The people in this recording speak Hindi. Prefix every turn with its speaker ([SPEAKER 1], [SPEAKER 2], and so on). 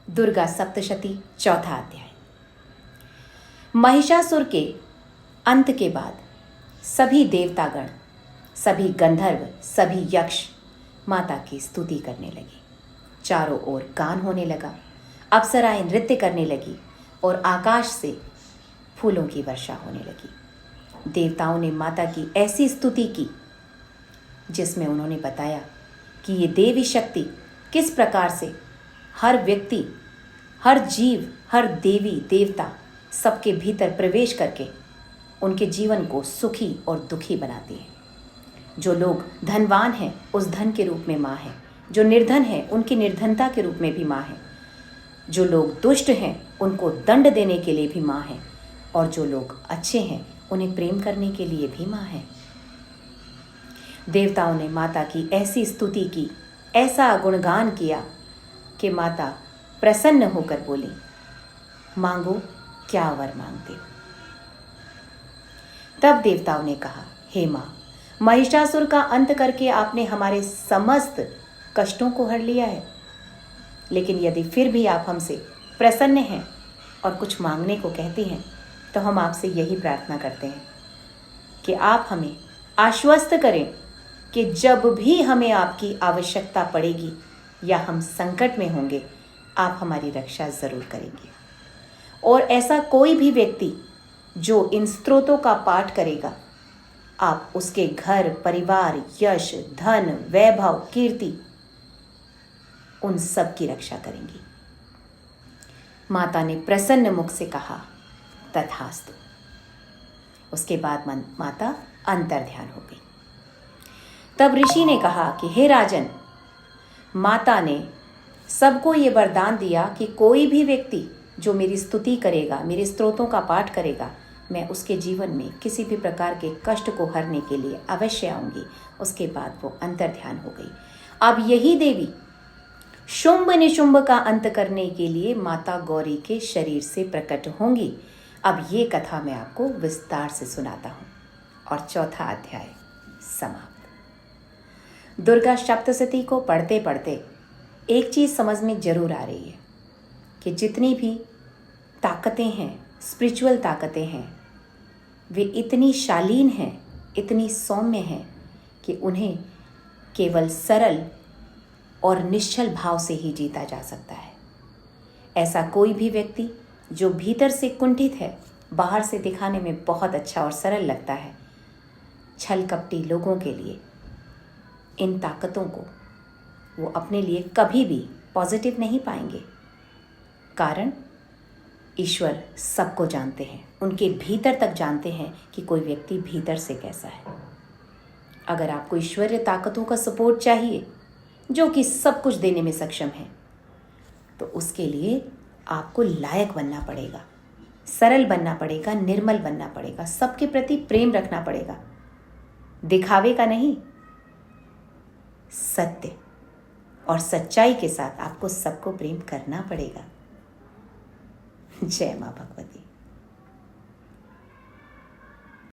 [SPEAKER 1] दुर्गा सप्तशती, चौथा अध्याय। महिषासुर के अंत के बाद सभी देवतागण, सभी गंधर्व, सभी यक्ष माता की स्तुति करने लगे। चारों ओर गान होने लगा, अप्सराएं नृत्य करने लगी और आकाश से फूलों की वर्षा होने लगी। देवताओं ने माता की ऐसी स्तुति की जिसमें उन्होंने बताया कि ये देवी शक्ति किस प्रकार से हर व्यक्ति, हर जीव, हर देवी देवता सबके भीतर प्रवेश करके उनके जीवन को सुखी और दुखी बनाती है। जो लोग धनवान हैं उस धन के रूप में माँ है, जो निर्धन है उनकी निर्धनता के रूप में भी माँ है, जो लोग दुष्ट हैं उनको दंड देने के लिए भी माँ है, और जो लोग अच्छे हैं उन्हें प्रेम करने के लिए भी माँ है। देवताओं ने माता की ऐसी स्तुति की, ऐसा गुणगान किया कि माता प्रसन्न होकर बोली, मांगो क्या वर मांगते हो। तब देवताओं ने कहा, हे मां, महिषासुर का अंत करके आपने हमारे समस्त कष्टों को हर लिया है, लेकिन यदि फिर भी आप हमसे प्रसन्न हैं और कुछ मांगने को कहती हैं तो हम आपसे यही प्रार्थना करते हैं कि आप हमें आश्वस्त करें कि जब भी हमें आपकी आवश्यकता पड़ेगी या हम संकट में होंगे, आप हमारी रक्षा जरूर करेंगे। और ऐसा कोई भी व्यक्ति जो इन स्तोत्रों का पाठ करेगा, आप उसके घर परिवार, यश, धन, वैभव, कीर्ति, उन सब की रक्षा करेंगी। माता ने प्रसन्न मुख से कहा, तथास्तु। उसके बाद माता अंतर्ध्यान हो गई। तब ऋषि ने कहा कि हे राजन, माता ने सबको ये वरदान दिया कि कोई भी व्यक्ति जो मेरी स्तुति करेगा, मेरे स्तोत्रों का पाठ करेगा, मैं उसके जीवन में किसी भी प्रकार के कष्ट को हरने के लिए अवश्य आऊंगी। उसके बाद वो अंतर्ध्यान हो गई। अब यही देवी शुंभ निशुंभ का अंत करने के लिए माता गौरी के शरीर से प्रकट होंगी। अब ये कथा मैं आपको विस्तार से सुनाता हूँ। और चौथा अध्याय समाप्त। दुर्गा सप्तशती को पढ़ते पढ़ते एक चीज़ समझ में जरूर आ रही है कि जितनी भी ताकतें हैं, स्पिरिचुअल ताकतें हैं, वे इतनी शालीन हैं, इतनी सौम्य हैं कि उन्हें केवल सरल और निश्चल भाव से ही जीता जा सकता है। ऐसा कोई भी व्यक्ति जो भीतर से कुंठित है, बाहर से दिखाने में बहुत अच्छा और सरल लगता है, छल कपटी लोगों के लिए इन ताकतों को वो अपने लिए कभी भी पॉजिटिव नहीं पाएंगे। कारण ईश्वर सबको जानते हैं, उनके भीतर तक जानते हैं कि कोई व्यक्ति भीतर से कैसा है। अगर आपको ईश्वरीय ताकतों का सपोर्ट चाहिए जो कि सब कुछ देने में सक्षम है, तो उसके लिए आपको लायक बनना पड़ेगा, सरल बनना पड़ेगा, निर्मल बनना पड़ेगा, सबके प्रति प्रेम रखना पड़ेगा, दिखावे का नहीं, सत्य और सच्चाई के साथ आपको सबको प्रेम करना पड़ेगा। जय मां भगवती।